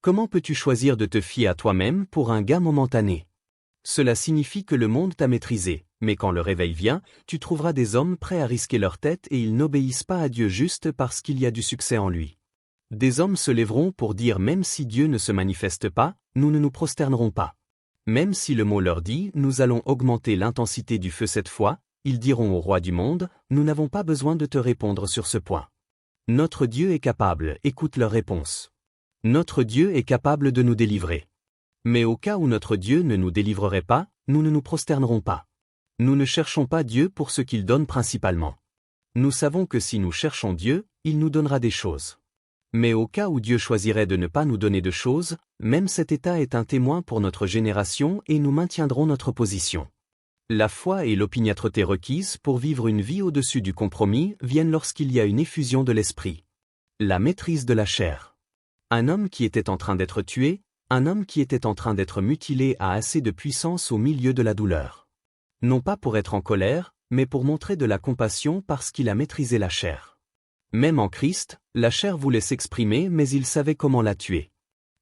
Comment peux-tu choisir de te fier à toi-même pour un gain momentané? Cela signifie que le monde t'a maîtrisé, mais quand le réveil vient, tu trouveras des hommes prêts à risquer leur tête et ils n'obéissent pas à Dieu juste parce qu'il y a du succès en lui. Des hommes se lèveront pour dire même si Dieu ne se manifeste pas, nous ne nous prosternerons pas. Même si le mot leur dit, nous allons augmenter l'intensité du feu cette fois, ils diront au roi du monde, nous n'avons pas besoin de te répondre sur ce point. Notre Dieu est capable, écoute leur réponse. Notre Dieu est capable de nous délivrer. Mais au cas où notre Dieu ne nous délivrerait pas, nous ne nous prosternerons pas. Nous ne cherchons pas Dieu pour ce qu'il donne principalement. Nous savons que si nous cherchons Dieu, il nous donnera des choses. Mais au cas où Dieu choisirait de ne pas nous donner de choses, même cet état est un témoin pour notre génération et nous maintiendrons notre position. La foi et l'opiniâtreté requises pour vivre une vie au-dessus du compromis viennent lorsqu'il y a une effusion de l'esprit. La maîtrise de la chair. Un homme qui était en train d'être tué, un homme qui était en train d'être mutilé a assez de puissance au milieu de la douleur. Non pas pour être en colère, mais pour montrer de la compassion parce qu'il a maîtrisé la chair. Même en Christ, la chair voulait s'exprimer mais il savait comment la tuer.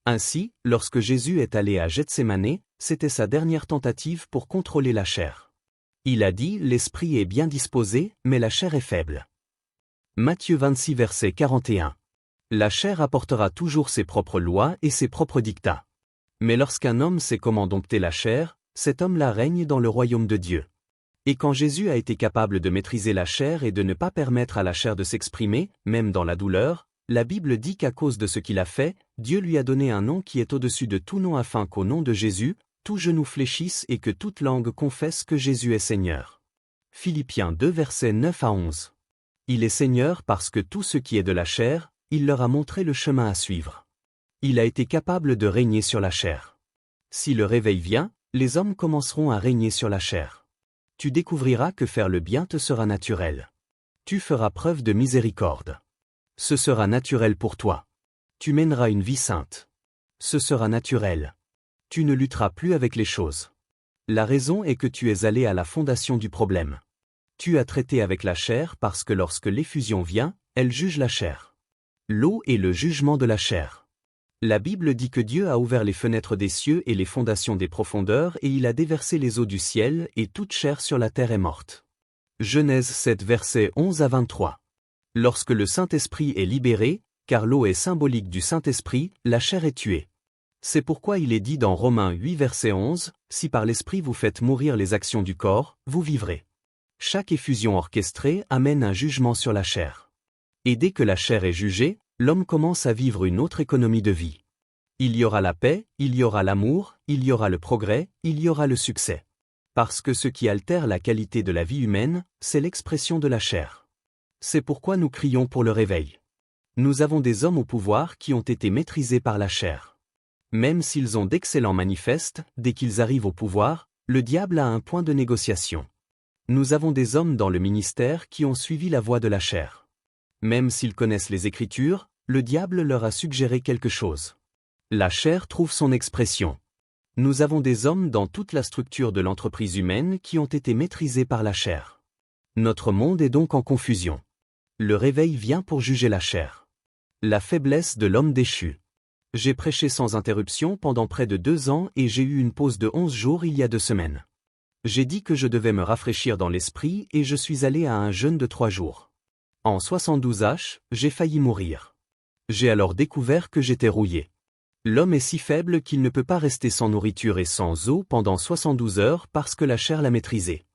Ainsi, lorsque Jésus est allé à Gethsémané, c'était sa dernière tentative pour contrôler la chair. Il a dit « L'esprit est bien disposé, mais la chair est faible ». Matthieu 26 verset 41. La chair apportera toujours ses propres lois et ses propres dictats. Mais lorsqu'un homme sait comment dompter la chair, cet homme-là règne dans le royaume de Dieu. Et quand Jésus a été capable de maîtriser la chair et de ne pas permettre à la chair de s'exprimer, même dans la douleur, la Bible dit qu'à cause de ce qu'il a fait, Dieu lui a donné un nom qui est au-dessus de tout nom afin qu'au nom de Jésus, tout genou fléchisse et que toute langue confesse que Jésus est Seigneur. Philippiens 2 versets 9 à 11. Il est Seigneur parce que tout ce qui est de la chair, il leur a montré le chemin à suivre. Il a été capable de régner sur la chair. Si le réveil vient, les hommes commenceront à régner sur la chair. Tu découvriras que faire le bien te sera naturel. Tu feras preuve de miséricorde. Ce sera naturel pour toi. Tu mèneras une vie sainte. Ce sera naturel. Tu ne lutteras plus avec les choses. La raison est que tu es allé à la fondation du problème. Tu as traité avec la chair parce que lorsque l'effusion vient, elle juge la chair. L'eau est le jugement de la chair. La Bible dit que Dieu a ouvert les fenêtres des cieux et les fondations des profondeurs et il a déversé les eaux du ciel et toute chair sur la terre est morte. Genèse 7 versets 11 à 23. Lorsque le Saint-Esprit est libéré, car l'eau est symbolique du Saint-Esprit, la chair est tuée. C'est pourquoi il est dit dans Romains 8 verset 11, « Si par l'Esprit vous faites mourir les actions du corps, vous vivrez. » Chaque effusion orchestrée amène un jugement sur la chair. Et dès que la chair est jugée, l'homme commence à vivre une autre économie de vie. Il y aura la paix, il y aura l'amour, il y aura le progrès, il y aura le succès. Parce que ce qui altère la qualité de la vie humaine, c'est l'expression de la chair. C'est pourquoi nous crions pour le réveil. Nous avons des hommes au pouvoir qui ont été maîtrisés par la chair. Même s'ils ont d'excellents manifestes, dès qu'ils arrivent au pouvoir, le diable a un point de négociation. Nous avons des hommes dans le ministère qui ont suivi la voie de la chair. Même s'ils connaissent les Écritures, le diable leur a suggéré quelque chose. La chair trouve son expression. Nous avons des hommes dans toute la structure de l'entreprise humaine qui ont été maîtrisés par la chair. Notre monde est donc en confusion. Le réveil vient pour juger la chair. La faiblesse de l'homme déchu. J'ai prêché sans interruption pendant près de 2 ans et j'ai eu une pause de 11 jours il y a 2 semaines. J'ai dit que je devais me rafraîchir dans l'esprit et je suis allé à un jeûne de 3 jours. En 72 H, j'ai failli mourir. J'ai alors découvert que j'étais rouillé. L'homme est si faible qu'il ne peut pas rester sans nourriture et sans eau pendant 72 heures parce que la chair l'a maîtrisé.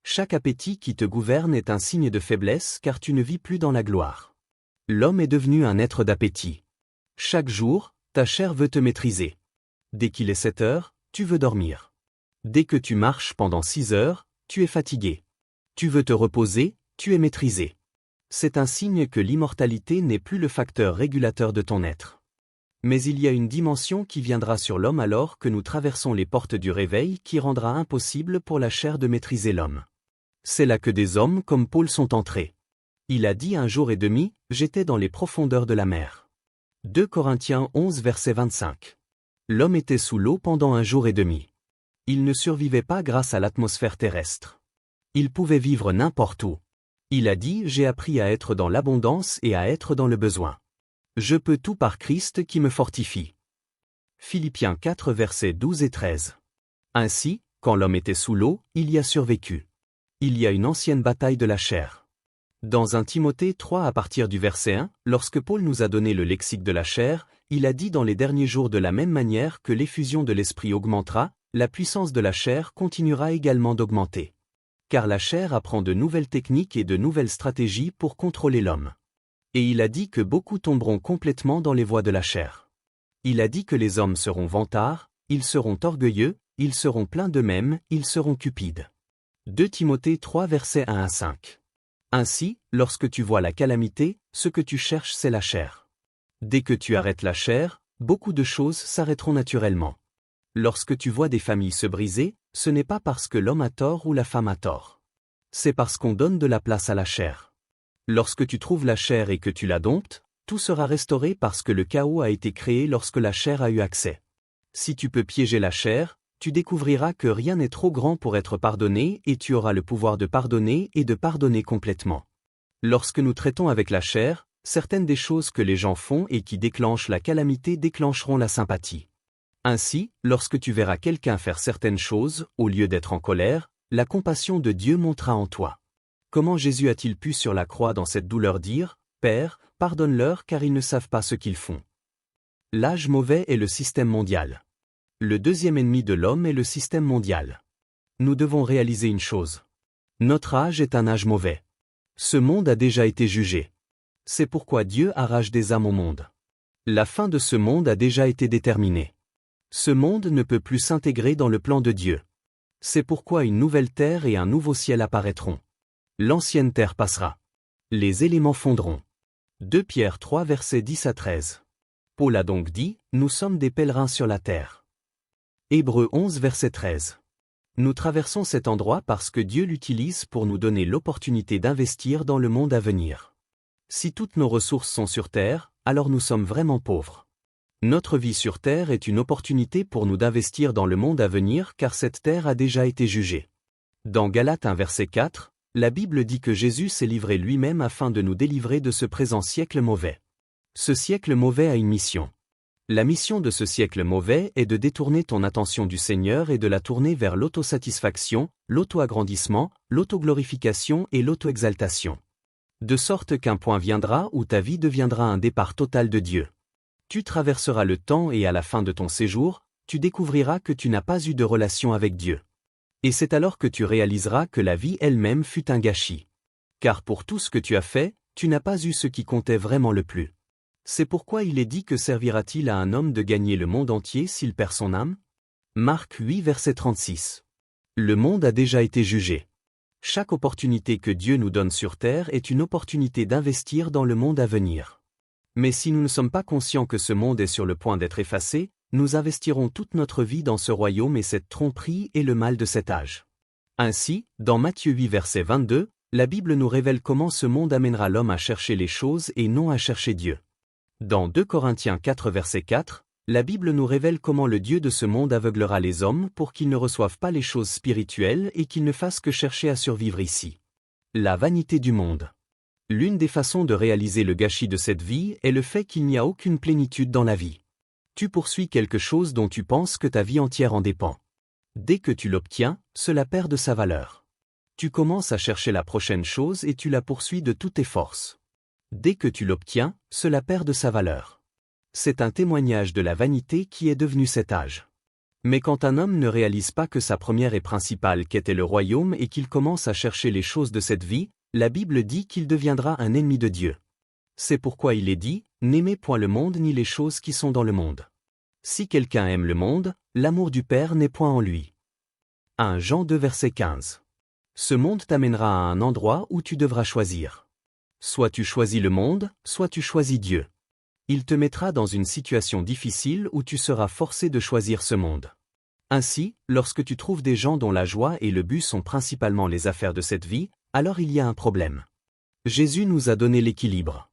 Chaque appétit qui te gouverne est un signe de faiblesse car tu ne vis plus dans la gloire. L'homme est devenu un être d'appétit. Chaque jour, ta chair veut te maîtriser. Dès qu'il est 7 heures, tu veux dormir. Dès que tu marches pendant 6 heures, tu es fatigué. Tu veux te reposer, tu es maîtrisé. C'est un signe que l'immortalité n'est plus le facteur régulateur de ton être. Mais il y a une dimension qui viendra sur l'homme alors que nous traversons les portes du réveil qui rendra impossible pour la chair de maîtriser l'homme. C'est là que des hommes comme Paul sont entrés. Il a dit 1 jour et demi, j'étais dans les profondeurs de la mer. 2 Corinthiens 11 verset 25. L'homme était sous l'eau pendant 1 jour et demi. Il ne survivait pas grâce à l'atmosphère terrestre. Il pouvait vivre n'importe où. Il a dit, j'ai appris à être dans l'abondance et à être dans le besoin. Je peux tout par Christ qui me fortifie. Philippiens 4 versets 12 et 13. Ainsi, quand l'homme était sous l'eau, il y a survécu. Il y a une ancienne bataille de la chair. Dans 1 Timothée 3 à partir du verset 1, lorsque Paul nous a donné le lexique de la chair, il a dit dans les derniers jours de la même manière que l'effusion de l'esprit augmentera, la puissance de la chair continuera également d'augmenter. Car la chair apprend de nouvelles techniques et de nouvelles stratégies pour contrôler l'homme. Et il a dit que beaucoup tomberont complètement dans les voies de la chair. Il a dit que les hommes seront vantards, ils seront orgueilleux, ils seront pleins d'eux-mêmes, ils seront cupides. 2 Timothée 3 versets 1 à 5. Ainsi, lorsque tu vois la calamité, ce que tu cherches c'est la chair. Dès que tu arrêtes la chair, beaucoup de choses s'arrêteront naturellement. Lorsque tu vois des familles se briser, ce n'est pas parce que l'homme a tort ou la femme a tort. C'est parce qu'on donne de la place à la chair. Lorsque tu trouves la chair et que tu la domptes, tout sera restauré parce que le chaos a été créé lorsque la chair a eu accès. Si tu peux piéger la chair, tu découvriras que rien n'est trop grand pour être pardonné et tu auras le pouvoir de pardonner et de pardonner complètement. Lorsque nous traitons avec la chair, certaines des choses que les gens font et qui déclenchent la calamité déclencheront la sympathie. Ainsi, lorsque tu verras quelqu'un faire certaines choses, au lieu d'être en colère, la compassion de Dieu montera en toi. Comment Jésus a-t-il pu sur la croix dans cette douleur dire, « Père, pardonne-leur car ils ne savent pas ce qu'ils font ». L'âge mauvais est le système mondial. Le deuxième ennemi de l'homme est le système mondial. Nous devons réaliser une chose. Notre âge est un âge mauvais. Ce monde a déjà été jugé. C'est pourquoi Dieu arrache des âmes au monde. La fin de ce monde a déjà été déterminée. Ce monde ne peut plus s'intégrer dans le plan de Dieu. C'est pourquoi une nouvelle terre et un nouveau ciel apparaîtront. L'ancienne terre passera. Les éléments fondront. 2 Pierre 3 versets 10 à 13. Paul a donc dit, nous sommes des pèlerins sur la terre. Hébreux 11 verset 13. Nous traversons cet endroit parce que Dieu l'utilise pour nous donner l'opportunité d'investir dans le monde à venir. Si toutes nos ressources sont sur terre, alors nous sommes vraiment pauvres. Notre vie sur terre est une opportunité pour nous d'investir dans le monde à venir car cette terre a déjà été jugée. Dans Galates 1 verset 4, la Bible dit que Jésus s'est livré lui-même afin de nous délivrer de ce présent siècle mauvais. Ce siècle mauvais a une mission. La mission de ce siècle mauvais est de détourner ton attention du Seigneur et de la tourner vers l'autosatisfaction, l'auto-agrandissement, l'auto-glorification et l'auto-exaltation. De sorte qu'un point viendra où ta vie deviendra un départ total de Dieu. Tu traverseras le temps et à la fin de ton séjour, tu découvriras que tu n'as pas eu de relation avec Dieu. Et c'est alors que tu réaliseras que la vie elle-même fut un gâchis. Car pour tout ce que tu as fait, tu n'as pas eu ce qui comptait vraiment le plus. C'est pourquoi il est dit que servira-t-il à un homme de gagner le monde entier s'il perd son âme? Marc 8 verset 36. Le monde a déjà été jugé. Chaque opportunité que Dieu nous donne sur terre est une opportunité d'investir dans le monde à venir. Mais si nous ne sommes pas conscients que ce monde est sur le point d'être effacé, nous investirons toute notre vie dans ce royaume et cette tromperie est le mal de cet âge. Ainsi, dans Matthieu 8 verset 22, la Bible nous révèle comment ce monde amènera l'homme à chercher les choses et non à chercher Dieu. Dans 2 Corinthiens 4 verset 4, la Bible nous révèle comment le Dieu de ce monde aveuglera les hommes pour qu'ils ne reçoivent pas les choses spirituelles et qu'ils ne fassent que chercher à survivre ici. La vanité du monde. L'une des façons de réaliser le gâchis de cette vie est le fait qu'il n'y a aucune plénitude dans la vie. Tu poursuis quelque chose dont tu penses que ta vie entière en dépend. Dès que tu l'obtiens, cela perd de sa valeur. Tu commences à chercher la prochaine chose et tu la poursuis de toutes tes forces. Dès que tu l'obtiens, cela perd de sa valeur. C'est un témoignage de la vanité qui est devenue cet âge. Mais quand un homme ne réalise pas que sa première et principale quête est le royaume et qu'il commence à chercher les choses de cette vie, la Bible dit qu'il deviendra un ennemi de Dieu. C'est pourquoi il est dit, n'aimez point le monde ni les choses qui sont dans le monde. Si quelqu'un aime le monde, l'amour du Père n'est point en lui. 1 Jean 2 verset 15. Ce monde t'amènera à un endroit où tu devras choisir. Soit tu choisis le monde, soit tu choisis Dieu. Il te mettra dans une situation difficile où tu seras forcé de choisir ce monde. Ainsi, lorsque tu trouves des gens dont la joie et le but sont principalement les affaires de cette vie, alors il y a un problème. Jésus nous a donné l'équilibre.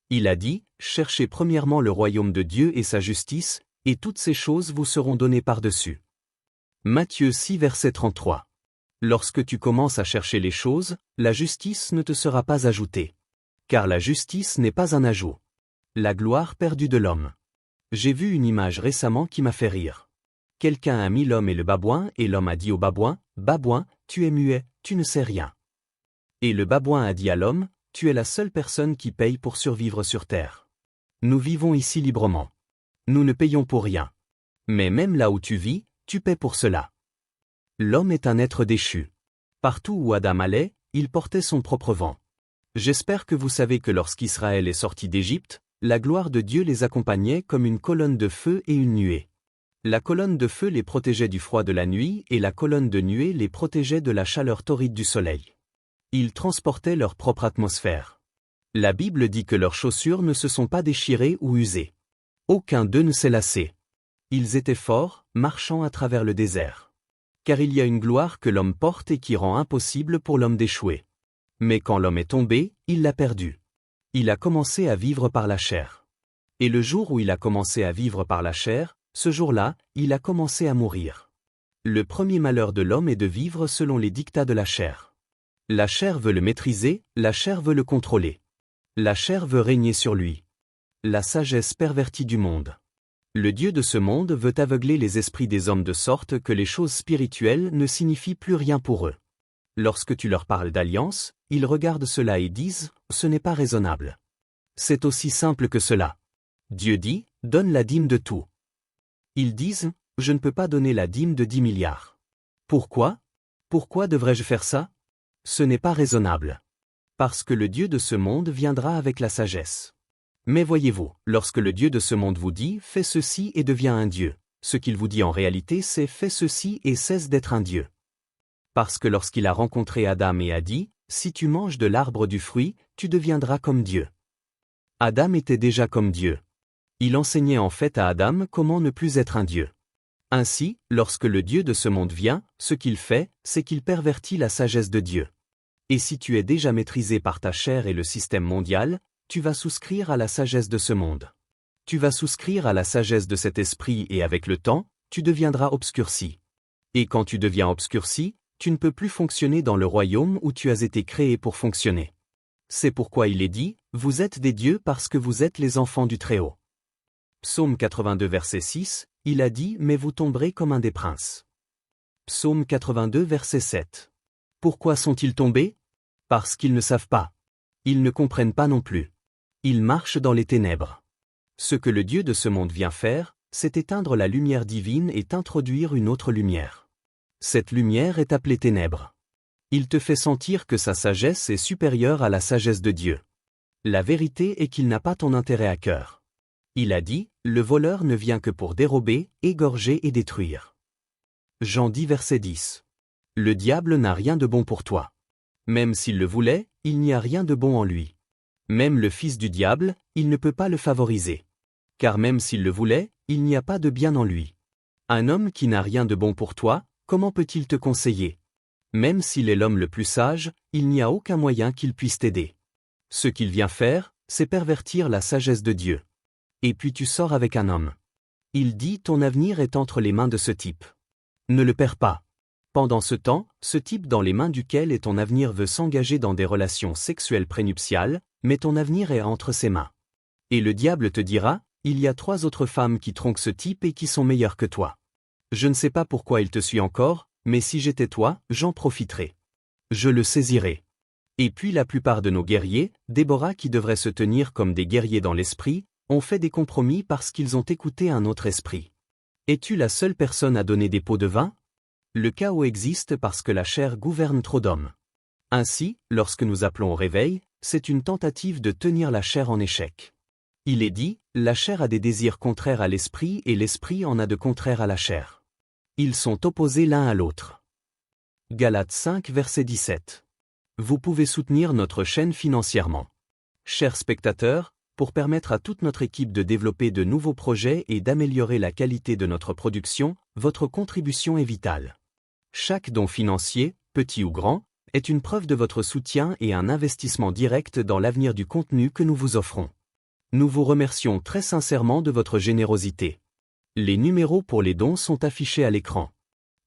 Il a dit, cherchez premièrement le royaume de Dieu et sa justice, et toutes ces choses vous seront données par-dessus. Matthieu 6 verset 33. Lorsque tu commences à chercher les choses, la justice ne te sera pas ajoutée. Car la justice n'est pas un ajout. La gloire perdue de l'homme. J'ai vu une image récemment qui m'a fait rire. Quelqu'un a mis l'homme et le babouin, et l'homme a dit au babouin, « Babouin, tu es muet, tu ne sais rien. » Et le babouin a dit à l'homme, « Tu es la seule personne qui paye pour survivre sur terre. Nous vivons ici librement. Nous ne payons pour rien. Mais même là où tu vis, tu paies pour cela. » L'homme est un être déchu. Partout où Adam allait, il portait son propre vent. J'espère que vous savez que lorsqu'Israël est sorti d'Égypte, la gloire de Dieu les accompagnait comme une colonne de feu et une nuée. La colonne de feu les protégeait du froid de la nuit et la colonne de nuée les protégeait de la chaleur torride du soleil. Ils transportaient leur propre atmosphère. La Bible dit que leurs chaussures ne se sont pas déchirées ou usées. Aucun d'eux ne s'est lassé. Ils étaient forts, marchant à travers le désert. Car il y a une gloire que l'homme porte et qui rend impossible pour l'homme d'échouer. Mais quand l'homme est tombé, il l'a perdue. Il a commencé à vivre par la chair. Et le jour où il a commencé à vivre par la chair, ce jour-là, il a commencé à mourir. Le premier malheur de l'homme est de vivre selon les dictats de la chair. La chair veut le maîtriser, la chair veut le contrôler. La chair veut régner sur lui. La sagesse pervertie du monde. Le Dieu de ce monde veut aveugler les esprits des hommes de sorte que les choses spirituelles ne signifient plus rien pour eux. Lorsque tu leur parles d'alliance, ils regardent cela et disent « ce n'est pas raisonnable ». C'est aussi simple que cela. Dieu dit « donne la dîme de tout ». Ils disent « je ne peux pas donner la dîme de 10 milliards ». Pourquoi ? Pourquoi devrais-je faire ça ? Ce n'est pas raisonnable. Parce que le Dieu de ce monde viendra avec la sagesse. Mais voyez-vous, lorsque le Dieu de ce monde vous dit « fais ceci et deviens un Dieu », ce qu'il vous dit en réalité c'est « fais ceci et cesse d'être un Dieu ». Parce que lorsqu'il a rencontré Adam et a dit « si tu manges de l'arbre du fruit, tu deviendras comme Dieu ». Adam était déjà comme Dieu. Il enseignait en fait à Adam comment ne plus être un Dieu. Ainsi, lorsque le Dieu de ce monde vient, ce qu'il fait, c'est qu'il pervertit la sagesse de Dieu. Et si tu es déjà maîtrisé par ta chair et le système mondial, tu vas souscrire à la sagesse de ce monde. Tu vas souscrire à la sagesse de cet esprit et avec le temps, tu deviendras obscurci. Et quand tu deviens obscurci, tu ne peux plus fonctionner dans le royaume où tu as été créé pour fonctionner. C'est pourquoi il est dit, vous êtes des dieux parce que vous êtes les enfants du Très-Haut. Psaume 82 verset 6, il a dit, mais vous tomberez comme un des princes. Psaume 82 verset 7. Pourquoi sont-ils tombés ? Parce qu'ils ne savent pas. Ils ne comprennent pas non plus. Ils marchent dans les ténèbres. Ce que le Dieu de ce monde vient faire, c'est éteindre la lumière divine et introduire une autre lumière. Cette lumière est appelée ténèbres. Il te fait sentir que sa sagesse est supérieure à la sagesse de Dieu. La vérité est qu'il n'a pas ton intérêt à cœur. Il a dit, le voleur ne vient que pour dérober, égorger et détruire. Jean 10 verset 10. Le diable n'a rien de bon pour toi. Même s'il le voulait, il n'y a rien de bon en lui. Même le fils du diable, il ne peut pas le favoriser. Car même s'il le voulait, il n'y a pas de bien en lui. Un homme qui n'a rien de bon pour toi, comment peut-il te conseiller ? Même s'il est l'homme le plus sage, il n'y a aucun moyen qu'il puisse t'aider. Ce qu'il vient faire, c'est pervertir la sagesse de Dieu. Et puis tu sors avec un homme. Il dit ton avenir est entre les mains de ce type. Ne le perds pas. Pendant ce temps, ce type dans les mains duquel est ton avenir veut s'engager dans des relations sexuelles prénuptiales, mais ton avenir est entre ses mains. Et le diable te dira, il y a 3 autres femmes qui tronquent ce type et qui sont meilleures que toi. Je ne sais pas pourquoi il te suit encore, mais si j'étais toi, j'en profiterais. Je le saisirais. Et puis la plupart de nos guerriers, Déborah qui devraient se tenir comme des guerriers dans l'esprit, ont fait des compromis parce qu'ils ont écouté un autre esprit. Es-tu la seule personne à donner des pots de vin? Le chaos existe parce que la chair gouverne trop d'hommes. Ainsi, lorsque nous appelons au réveil, c'est une tentative de tenir la chair en échec. Il est dit, la chair a des désirs contraires à l'esprit et l'esprit en a de contraires à la chair. Ils sont opposés l'un à l'autre. Galates 5 verset 17. Vous pouvez soutenir notre chaîne financièrement. Chers spectateurs, pour permettre à toute notre équipe de développer de nouveaux projets et d'améliorer la qualité de notre production, votre contribution est vitale. Chaque don financier, petit ou grand, est une preuve de votre soutien et un investissement direct dans l'avenir du contenu que nous vous offrons. Nous vous remercions très sincèrement de votre générosité. Les numéros pour les dons sont affichés à l'écran.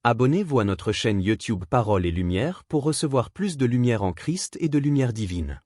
Abonnez-vous à notre chaîne YouTube Parole et Lumière pour recevoir plus de lumière en Christ et de lumière divine.